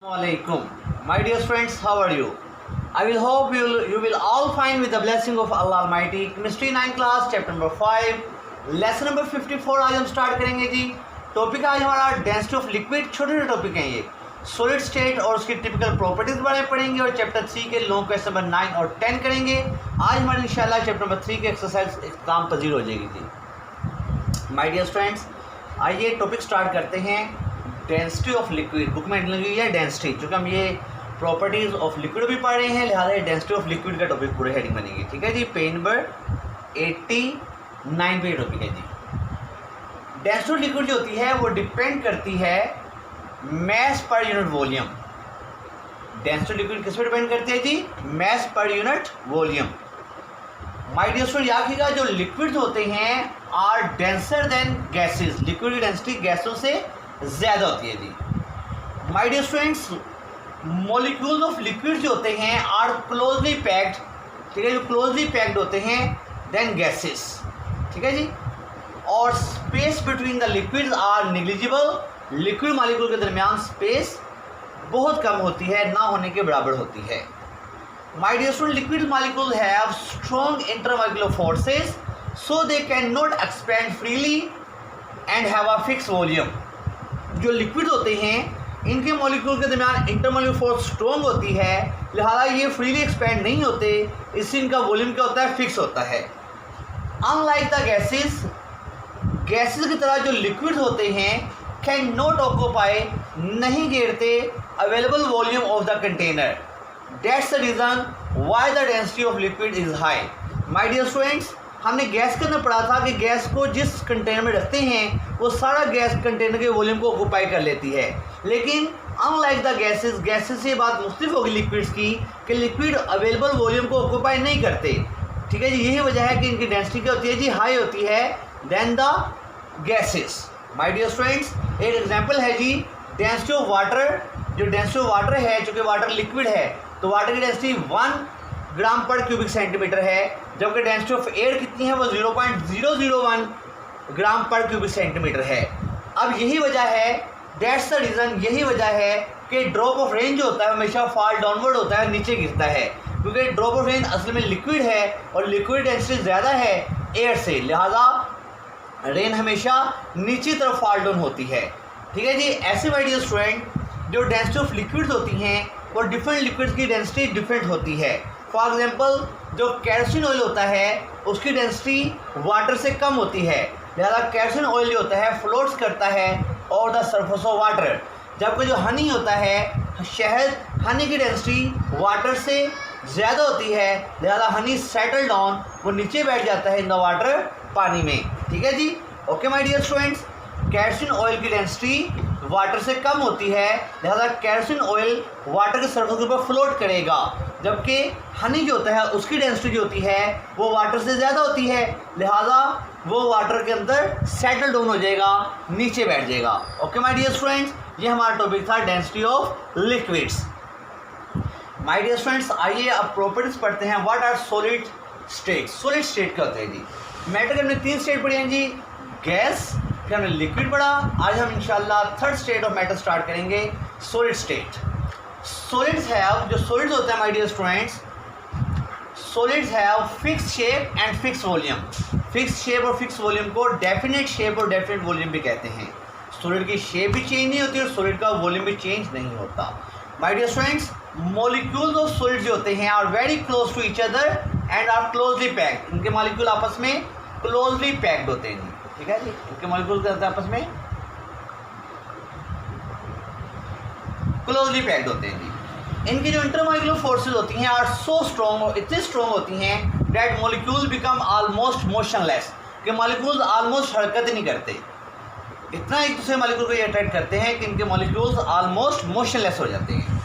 Assalamualaikum. My dear friends, how are you? I will hope you will all find with the blessing of Allah Almighty. Chemistry 9 class chapter number 5 lesson number 54 आज हम start करेंगे जी। Topic आज हमारा density of liquid, छोटे छोटे topic हैं ये। Solid state और उसकी टिपिकल प्रॉपर्टीज बारे में पढ़ेंगे और चैप्टर 3 के लॉन्ग क्वेश्चन नंबर 9 और 10 करेंगे। आज हमारे इंशाल्लाह चैप्टर नंबर 3 की एक्सरसाइज इख्तिताम पजीर हो जाएगी जी। माय डियर फ्रेंड्स, आइए टॉपिक स्टार्ट करते हैं। डेंसिटी ऑफ लिक्विड, बुक में लगी है डेंसिटी, चूँकि हम ये प्रॉपर्टीज ऑफ लिक्विड भी पढ़ रहे हैं, लिहाजा डेंसिटी ऑफ लिक्विड का टॉपिक पूरे हेडिंग बनेगी। ठीक है जी। पेज नंबर 89 पे टॉपिक है जी। डेंसिटी ऑफ लिक्विड जो होती है वो डिपेंड करती है मैस पर unit volume. Density of liquid किस पर डिपेंड करती है जी? मैस पर unit volume. My dear student, याद रखिएगा जो लिक्विड्स होते हैं are denser than gases. Liquid की डेंसिटी गैसों से ज़्यादा होती है जी। My dear students, molecules of liquid जो होते हैं आर क्लोजली पैक्ड, ठीक है, जो क्लोजली पैक्ड होते हैं देन गैसेस, ठीक है जी। और space between the liquids are negligible. Liquid molecule के दरमियान स्पेस बहुत कम होती है, ना होने के बराबर होती है। My dear student, liquid molecule have strong intermolecular forces so they can not expand freely and have a fix volume. जो लिक्विड होते हैं इनके मॉलिक्यूल के दरमियान इंटरमॉलिक्यूलर फोर्स स्ट्रॉन्ग होती है, लिहाजा ये फ्रीली एक्सपेंड नहीं होते, इससे इनका वॉल्यूम क्या होता है? फिक्स होता है। अनलाइक द गैसेस, गैसेस की तरह जो लिक्विड होते हैं कैन नॉट ऑक्यूपाई, नहीं घेरते available volume of the container. That's the reason why the density of liquid is high. My dear students, हमने गैस के अंदर पढ़ा था कि गैस को जिस कंटेनर में रखते हैं वो सारा गैस कंटेनर के वॉल्यूम को ऑक्यूपाई कर लेती है। लेकिन अनलाइक द गैसेस, गैसेस से बात मुख्तलिफ होगी लिक्विड्स की कि लिक्विड अवेलेबल वॉल्यूम को ऑक्यूपाई नहीं करते, ठीक है जी। यही वजह है कि इनकी डेंसिटी क्या होती है जी? हाई होती है then the gases. My dear students, एक एग्जांपल है जी डेंसिटी ऑफ वाटर। जो डेंसिटी ऑफ वाटर है, चूँकि वाटर लिक्विड है तो वाटर की डेंसिटी 1 ग्राम पर क्यूबिक सेंटीमीटर है, जबकि डेंसिटी ऑफ एयर कितनी है? वो 0.001 ग्राम पर क्यूबिक सेंटीमीटर है। अब यही वजह है, दैट्स द रीज़न, यही वजह है कि ड्रॉप ऑफ रेन जो होता है हमेशा फॉल डाउनवर्ड होता है, नीचे गिरता है, क्योंकि ड्रॉप ऑफ रेन असल में लिक्विड है और लिक्विड डेंसिटी ज़्यादा है एयर से, लिहाजा रेन हमेशा नीचे तरफ फॉल डाउन होती है। ठीक है जी। ऐसे माय डियर स्टूडेंट, जो डेंसिटी ऑफ लिक्विड्स होती हैं वो डिफरेंट लिक्विड्स की डेंसिटी डिफरेंट होती है। फॉर एग्जांपल, जो कैरोसिन ऑयल होता है उसकी डेंसिटी वाटर से कम होती है, लिहाजा कैरोसिन ऑयल जो होता है फ्लोट्स करता है और द सरफेस ऑफ वाटर। जबकि जो हनी होता है, शहद, हनी की डेंसिटी वाटर से ज़्यादा होती है, लिहाजा हनी सेटल डाउन, वो नीचे बैठ जाता है इन द वाटर, पानी में। ठीक है जी। Okay my dear students, kerosene oil की डेंसिटी वाटर से कम होती है, लिहाजा कैरोसिन ऑयल वाटर के सरफेस के ऊपर फ्लोट करेगा, जबकि हनी जो होता है उसकी डेंसिटी जो होती है वो वाटर से ज़्यादा होती है, लिहाजा वो वाटर के अंदर सेटल डाउन हो जाएगा, नीचे बैठ जाएगा। ओके माय डियर स्टूडेंट्स, ये हमारा टॉपिक था density of liquids. My dear students, आइए अब प्रॉपर्टीज पढ़ते हैं। What are solid state? Solid state क्या होता है जी? मैटर के हमने 3 स्टेट पढ़े हैं जी, गैस, फिर हमने लिक्विड पढ़ा। आज हम इंशाल्लाह third state of matter start करेंगे, सॉलिड स्टेट। सॉलिड्स हैव, जो सॉलिड्स होते हैं my dear students, solids have fix shape and fix volume. Fix shape और फिक्स वॉल्यूम को डेफिनेट शेप और डेफिनेट वॉल्यूम भी कहते हैं। सॉलिड की शेप भी चेंज नहीं होती और सॉलिड का वॉल्यूम भी चेंज नहीं होता। My dear students, molecules of solids जो होते हैं are very close to each other and are closely packed. इनके मॉलिक्यूल आपस में क्लोजली पैक्ड होते हैं, ठीक है जी। इनके मॉलिक्यूल क्या होते हैं? आपस में क्लोजली पैक्ड होते हैं जी। इनकी जो इंटरमॉलिक्यूलर फोर्सेस होती हैं आर सो स्ट्रॉन्ग, इतनी स्ट्रॉन्ग होती हैं that molecule become almost motionless, कि मॉलिक्यूल्स ऑलमोस्ट हरकत ही नहीं करते। इतना एक दूसरे मॉलिक्यूल को ये अट्रैक्ट करते हैं कि इनके मॉलिक्यूल्स ऑलमोस्ट मोशनलेस हो जाते हैं।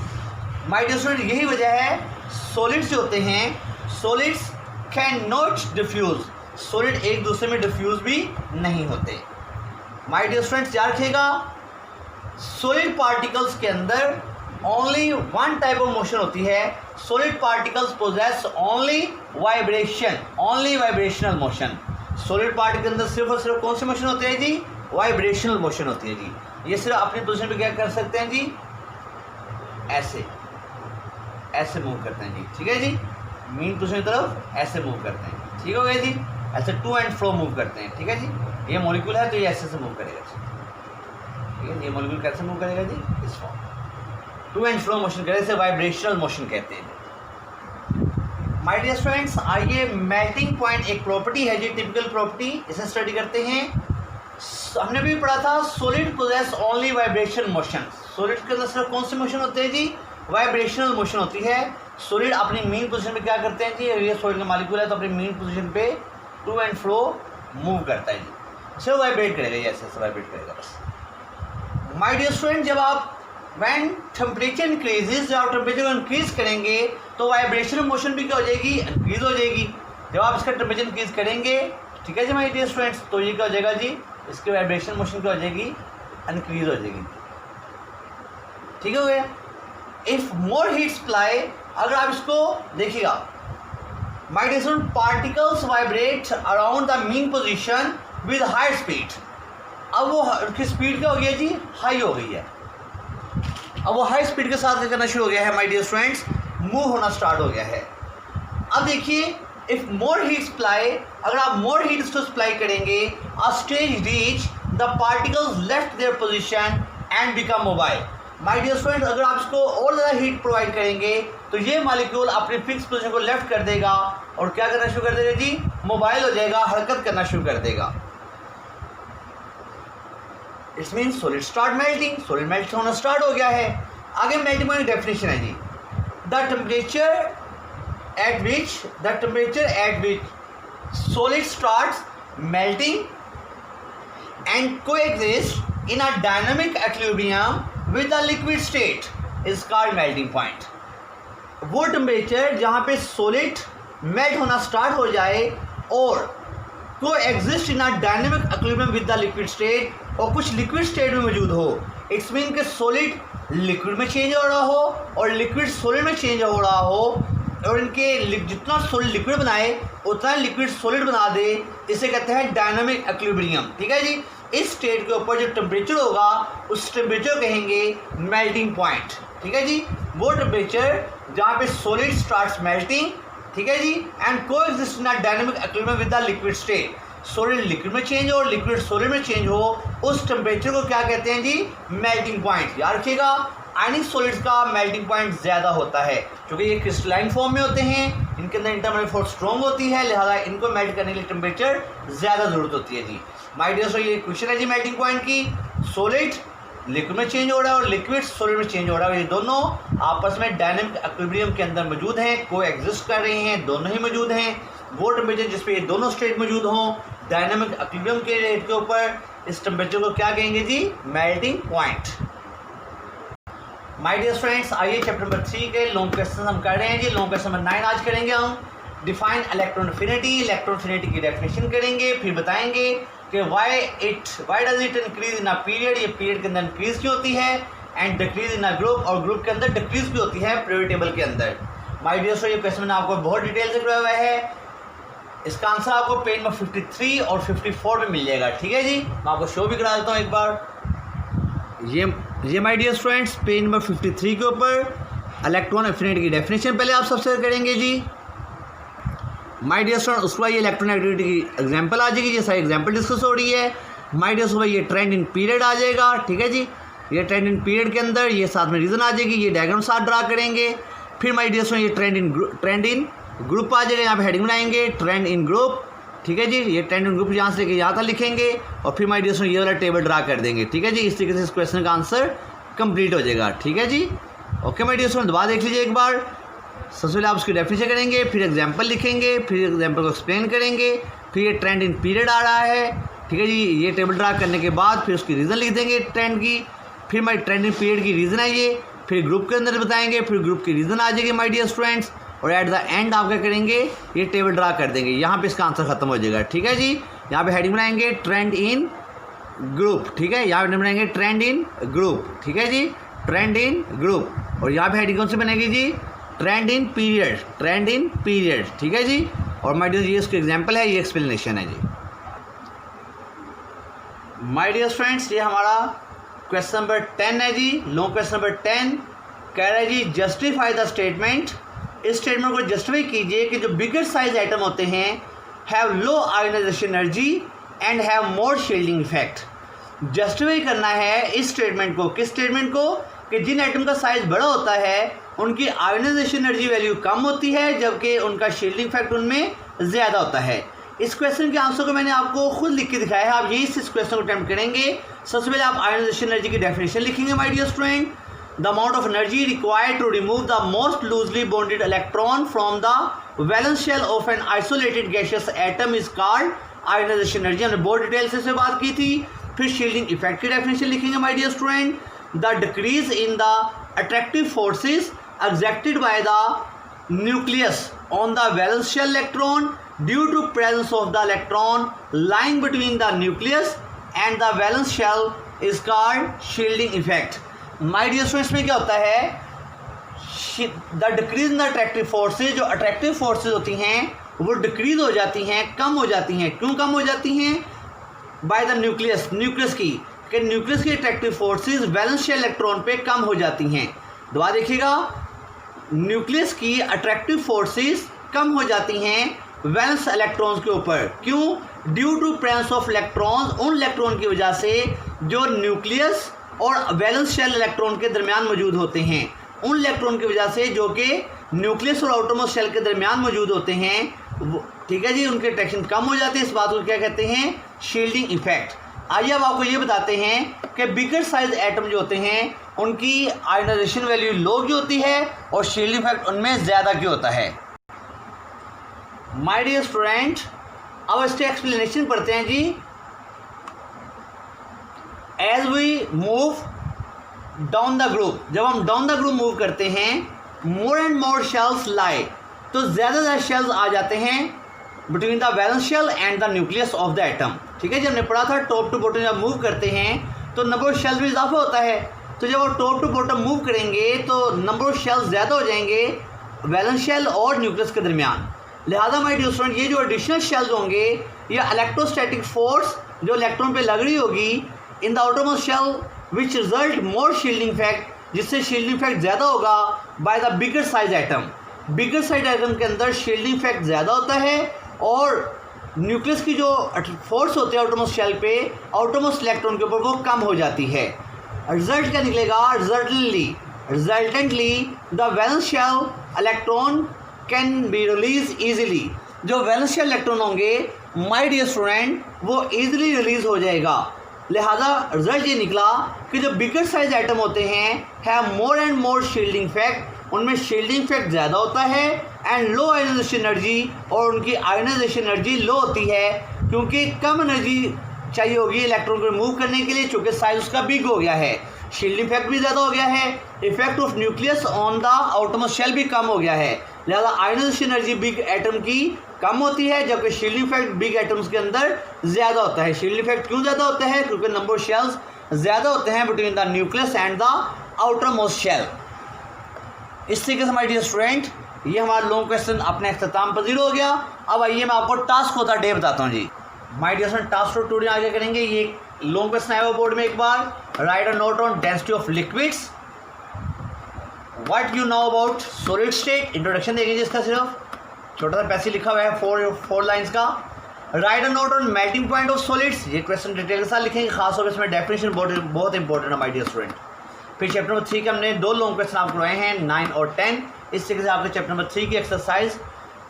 माय डियर स्टूडेंट, यही वजह है सॉलिड्स जो होते हैं, solids can not diffuse, solid एक दूसरे में डिफ्यूज भी नहीं होते। माय डियर स्टूडेंट्स, याद रखिएगा सॉलिड पार्टिकल्स के अंदर only one type of motion होती है। Solid particles possess only vibration, only vibrational motion. Solid particle के अंदर सिर्फ और सिर्फ कौन सी मोशन होती है जी? वाइब्रेशनल मोशन होती है जी। ये सिर्फ अपनी पोजीशन पे क्या कर सकते हैं जी? ऐसे ऐसे मूव करते हैं जी, ठीक है जी, मीन पोजीशन की तरफ ऐसे मूव करते हैं, ठीक हो गया जी, ऐसे टू एंड फ्रो मूव करते हैं, ठीक है जी। ये मॉलिक्यूल है तो ये ऐसे से मूव करेगा जी, ठीक है। ये मॉलिक्यूल कैसे मूव करेगा जी, इस form, to and fro motion करे, इसे वाइब्रेशनल मोशन कहते हैं। माय डियर स्टूडेंट्स, आइए मेल्टिंग पॉइंट एक प्रॉपर्टी है जी, टिपिकल प्रॉपर्टी, इसे स्टडी करते हैं। हमने भी पढ़ा था solid possess only vibration motion. Solid के अंदर सिर्फ कौन सी मोशन होती है जी, वाइब्रेशनल मोशन होती है। सॉलिड अपनी मेन पोजीशन पे क्या करते हैं जी, ये सॉलिड का मॉलिक्यूल है तो अपनी मेन पोजीशन पे टू एंड फ्रो मूव करता है जी, सिर्फ वाइब्रेट करेगा, ये ऐसे वाइब्रेट करेगा बस। माय डियर स्टूडेंट, जब आप व्हेन टेम्परेचर इंक्रीजेज, जब आप टेम्परेचर को इंक्रीज करेंगे तो वाइब्रेशनल मोशन भी क्या हो जाएगी, इंक्रीज हो जाएगी। जब आप इसका टेम्परेचर इंक्रीज करेंगे, ठीक है जी माय डियर स्टूडेंट्स, तो ये क्या हो जाएगा जी, इसकी वाइब्रेशन मोशन क्या हो जाएगी, इंक्रीज हो जाएगी, ठीक हो गया। इफ मोर हीट सप्लाई, अगर आप इसको देखिएगा, my dear student, particles vibrate around the mean position with high speed. अब वो उसकी स्पीड क्या हो गई है जी, हाई हो गई है। अब वो हाई स्पीड के साथ क्या करना शुरू हो गया है माय डियर स्टूडेंट्स, मूव होना स्टार्ट हो गया है। अब देखिए, इफ मोर हीट सप्लाई, अगर आप मोर हीट इसको सप्लाई करेंगे, a stage reach the particles left their position and become mobile. My dear students, अगर आप इसको और ज़्यादा हीट प्रोवाइड करेंगे तो ये मॉलिक्यूल अपनी फिक्स पोजीशन को लेफ्ट कर देगा और क्या करना शुरू कर देगा जी, मोबाइल हो जाएगा, हरकत करना शुरू कर देगा। It's mean solid start melting, solid melt होना स्टार्ट हो गया है। आगे मेल्टिंग पॉइंट डेफिनेशन है जी, the temperature at which solid starts melting and coexist in a dynamic equilibrium with the liquid state is called melting point. वो temperature जहाँ पे सॉलिड मेल्ट होना स्टार्ट हो जाए और को exist in a dynamic equilibrium with the liquid state, और कुछ लिक्विड स्टेट में मौजूद हो। इट्स मीन कि सॉलिड लिक्विड में चेंज हो रहा हो और लिक्विड सॉलिड में चेंज हो रहा हो, और इनके जितना सॉलिड लिक्विड बनाए उतना लिक्विड सॉलिड बना दे, इसे कहते हैं डायनामिक इक्विलिब्रियम, ठीक है जी। इस स्टेट के ऊपर जो टेम्परेचर होगा उस टेम्परेचर कहेंगे मेल्टिंग पॉइंट, ठीक है जी। वो टेम्परेचर जहाँ पे सॉलिड स्टार्ट्स मेल्टिंग, ठीक है जी, and coexist in a dynamic equilibrium with the liquid state, solid liquid में चेंज हो और लिक्विड सॉलिड में चेंज हो, उस टेम्परेचर को क्या कहते हैं जी, मेल्टिंग पॉइंट। याद रखिएगा, आयनिक सॉलिड्स का मेल्टिंग पॉइंट ज़्यादा होता है क्योंकि ये क्रिस्टलाइन फॉर्म में होते हैं, इनके अंदर इंटरमोलेकुलर फोर्स स्ट्रॉन्ग होती है, लिहाजा इनको मेल्ट करने के लिए टेम्परेचर ज़्यादा ज़रूरत होती है जी। माय डियर, ये क्वेश्चन है जी मेल्टिंग पॉइंट की। सॉलिड लिक्विड में चेंज हो रहा है और लिक्विड सॉलिड में चेंज हो रहा है, ये दोनों आपस में डायनामिक इक्विलिब्रियम के अंदर मौजूद हैं, को एग्जिस्ट कर रहे हैं, दोनों ही मौजूद हैं। वो टेम्परेचर जिस पे ये दोनों स्टेट मौजूद हों डायनामिक इक्विलिब्रियम के रेट के ऊपर, इस टेम्परेचर को क्या कहेंगे जी, melting point. My dear friends, आइए चैप्टर नंबर 3 के लॉन्ग क्वेश्चन हम कर रहे हैं जी। लॉन्ग क्वेश्चन नंबर 9 आज करेंगे हम। Define electron affinity, electron affinity की डेफिनेशन करेंगे, फिर बताएंगे कि why does it increase in a period, ये पीरियड के अंदर इंक्रीज क्यों होती है, and decrease in a group, और ग्रुप के अंदर डिक्रीज भी होती है पीरियड टेबल के अंदर। माय डियर सो ये क्वेश्चन मैंने आपको बहुत डिटेल से कराया हुआ है, इसका आंसर आपको पेज नंबर 53 और 54 में मिल जाएगा, ठीक है जी। मैं आपको शो भी करा देता हूँ एक बार। ये my dear students page number 53 के ऊपर इलेक्ट्रॉन एफिनिटी की डेफिनेशन पहले आप सबसे करेंगे जी माय डियर स्टूडेंट। उसके बाद ये इलेक्ट्रॉन एफिनिटी की एग्जांपल आ जाएगी, ये सारी एग्जांपल डिस्कस हो रही है माय डियर। सुबह ये ट्रेंड इन पीरियड आ जाएगा, ठीक है जी। ये ट्रेंड इन पीरियड के अंदर ये साथ में रीज़न आ जाएगी, ये डायग्राम साथ ड्रा करेंगे। फिर माय डियर स्टूडेंट ये ट्रेंड इन ग्रुप आ जाएगा, यहाँ पे हेडिंग बनाएंगे ट्रेंड इन ग्रुप, ठीक है जी। ये ट्रेंड इन ग्रुप यहाँ से लेके यहाँ तक लिखेंगे और फिर माय डियर स्टूडेंट ये वाला टेबल ड्रा कर देंगे, ठीक है जी। इस तरीके से इस क्वेश्चन का आंसर कंप्लीट हो जाएगा, ठीक है जी। ओके माय डियर स्टूडेंट, दोबारा देख लीजिए एक बार। सबसे पहले आप उसकी डेफिनेशन करेंगे, फिर एग्जाम्पल लिखेंगे, फिर एग्जाम्पल को एक्सप्लेन करेंगे, फिर ये ट्रेंड इन पीरियड आ रहा है, ठीक है जी। ये टेबल ड्रा करने के बाद फिर उसकी रीज़न लिख देंगे ट्रेंड की, फिर माय ट्रेंड इन पीरियड की रीज़न है ये, फिर ग्रुप के अंदर बताएंगे, फिर ग्रुप की रीज़न आ जाएगी माय डियर स्टूडेंट्स, और एट द एंड आप क्या करेंगे, ये टेबल ड्रा कर देंगे। यहाँ पे इसका आंसर खत्म हो जाएगा, ठीक है जी। यहाँ पे हेडिंग बनाएंगे ट्रेंड इन ग्रुप, ठीक है। यहाँ पे बनाएंगे ट्रेंड इन ग्रुप, ठीक है जी, ट्रेंड इन ग्रुप। और यहाँ पे हेडिंग कौन सी बनेगी जी, trend in period, trend in period, ठीक है जी। और माय डियर ये इसका एग्जाम्पल है, ये एक्सप्लेनेशन है जी। माय डियर फ्रेंड्स, ये हमारा क्वेश्चन नंबर 10 है जी, लॉन्ग क्वेश्चन नंबर 10। कह रहा है जी जस्टिफाई द स्टेटमेंट, इस स्टेटमेंट को जस्टिफाई कीजिए कि जो बिगर साइज एटम होते हैं have low ionisation energy and have more shielding effect. Justify करना है इस स्टेटमेंट को, किस स्टेटमेंट को, कि जिन एटम का साइज बड़ा होता है उनकी आयोनाइजेशन एनर्जी वैल्यू कम होती है जबकि उनका शील्डिंग इफेक्ट उनमें ज़्यादा होता है। इस क्वेश्चन के आंसर को मैंने आपको खुद लिख के दिखाया है, आप यही इस क्वेश्चन को अटेम्प्ट करेंगे। सबसे पहले आप आयोनाइजेशन एनर्जी की डेफिनेशन लिखेंगे my dear student. The amount of energy required to remove the most loosely bonded electron from the valence shell of an isolated gaseous atom is called ionisation energy. हमने बहुत detail से बात की थी। फिर shielding effect की definition लिखेंगे my dear student. The decrease in the attractive forces exerted by the nucleus on the valence shell electron due to presence of the electron lying between the nucleus and the valence shell is called shielding effect. My dear students, में क्या होता है, the decrease in the attractive forces, जो attractive forces होती हैं वो decrease हो जाती हैं, कम हो जाती हैं। क्यों कम हो जाती हैं? बाय द न्यूक्लियस, न्यूक्लियस की न्यूक्लियस की attractive forces valence shell electron पे कम हो जाती हैं। दोबारा देखिएगा, न्यूक्लियस की अट्रैक्टिव फोर्सेस कम हो जाती हैं वैलेंस इलेक्ट्रॉन्स के ऊपर। क्यों? Due to presence of electrons, उन इलेक्ट्रॉन की वजह से जो न्यूक्लियस और वैलेंस शेल इलेक्ट्रॉन के दरमियान मौजूद होते हैं, उन इलेक्ट्रॉन की वजह से जो कि न्यूक्लियस और आउटरमोस्ट शेल के दरमियान मौजूद होते हैं, ठीक है जी, उनकी अट्रैक्शन कम हो जाती है। इस बात को क्या कहते हैं? Shielding effect. आइए अब आपको ये बताते हैं कि बिगर साइज एटम जो होते हैं उनकी आयोनाइजेशन वैल्यू लो क्यों होती है और शील्डिंग इफेक्ट उनमें ज़्यादा क्यों होता है। माय डियर स्टूडेंट, अब इसके एक्सप्लेनेशन पढ़ते हैं जी। As we move down the group, जब हम डाउन द ग्रुप मूव करते हैं, मोर एंड मोर शेल्स लाई, तो ज़्यादा शेल्स आ जाते हैं between the valence shell and the nucleus of the atom. ठीक है जी, हमने पढ़ा था टॉप टू बॉटम जब मूव करते हैं तो नंबर ऑफ शेल्स में इजाफा होता है। तो जब आप टॉप टू बॉटम मूव करेंगे तो नंबर ऑफ शेल्स ज़्यादा हो जाएंगे वैलेंस शेल और न्यूक्लियस के दरमियान। लिहाजा माय डियर स्टूडेंट, ये जो एडिशनल शेल्स होंगे या इलेक्ट्रोस्टैटिक फोर्स जो इलेक्ट्रॉन पे लग रही होगी in the outermost shell which result more shielding effect, जिससे शील्डिंग इफेक्ट ज़्यादा होगा by the bigger size atom. Bigger size atom के अंदर शील्डिंग इफेक्ट ज़्यादा होता है और न्यूक्लियस की जो फोर्स होती है आउटरमोस्ट शेल पे, आउटरमोस्ट इलेक्ट्रॉन के ऊपर, वो कम हो जाती है। रिजल्ट क्या निकलेगा? Resultantly the valence shell electron can be release easily. जो वैलेंस शेल इलेक्ट्रॉन होंगे माय डियर स्टूडेंट, वो ईजिली रिलीज हो जाएगा। लिहाजा रिजल्ट ये निकला कि जो बिगर साइज एटम होते हैं have more and more shielding effect, उनमें शील्डिंग इफेक्ट ज़्यादा होता है एंड लो आयोनाइजेशन एनर्जी, और उनकी आयोनाइजेशन एनर्जी लो होती है क्योंकि कम एनर्जी चाहिए होगी इलेक्ट्रॉन को रिमूव करने के लिए, चूँकि साइज उसका बिग हो गया है। शील्डिंग इफेक्ट भी ज़्यादा हो गया है, effect of nucleus on the outermost shell भी कम हो गया है। लिहाजा आयोनाइजेशन एनर्जी बिग एटम की कम होती है जबकि शील्डिंग इफेक्ट बिग एटम्स के अंदर ज़्यादा होता है। शील्डिंग इफेक्ट क्यों ज़्यादा होता है? क्योंकि नंबर ऑफ शेल्स ज़्यादा होते हैं between the nucleus and the outermost shell. इस तरीके से हमारे डियर स्टूडेंट, ये हमारा लॉन्ग क्वेश्चन अपने अख्ताम पजीर हो गया। अब आइए मैं आपको टास्क ऑफ द डे बताता हूँ जी। My dear student, task of today आगे करेंगे। ये लॉन्ग क्वेश्चन आया हुआ बोर्ड में, एक बार write a note on density of liquids, what you know about solid state. Introduction देंगे जिसका सिर्फ छोटा सा पैसे लिखा हुआ है, फोर लाइन्स का। Write a note on melting point of solids, ये क्वेश्चन डिटेल के साथ लिखेंगे, खासतौर पर इसमें डेफिनेशन बहुत इंपॉर्टेंट है माय डियर स्टूडेंट। फिर चैप्टर नंबर 3 के हमने 2 लॉन्ग क्वेश्चन आपको करवाए हैं 9 और 10। इस तरीके से आपके चैप्टर नंबर 3 की एक्सरसाइज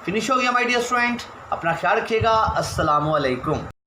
फिनिश हो गया माय डियर स्टूडेंट। अपना ख्याल रखिएगा। अस्सलामु अलैकुम।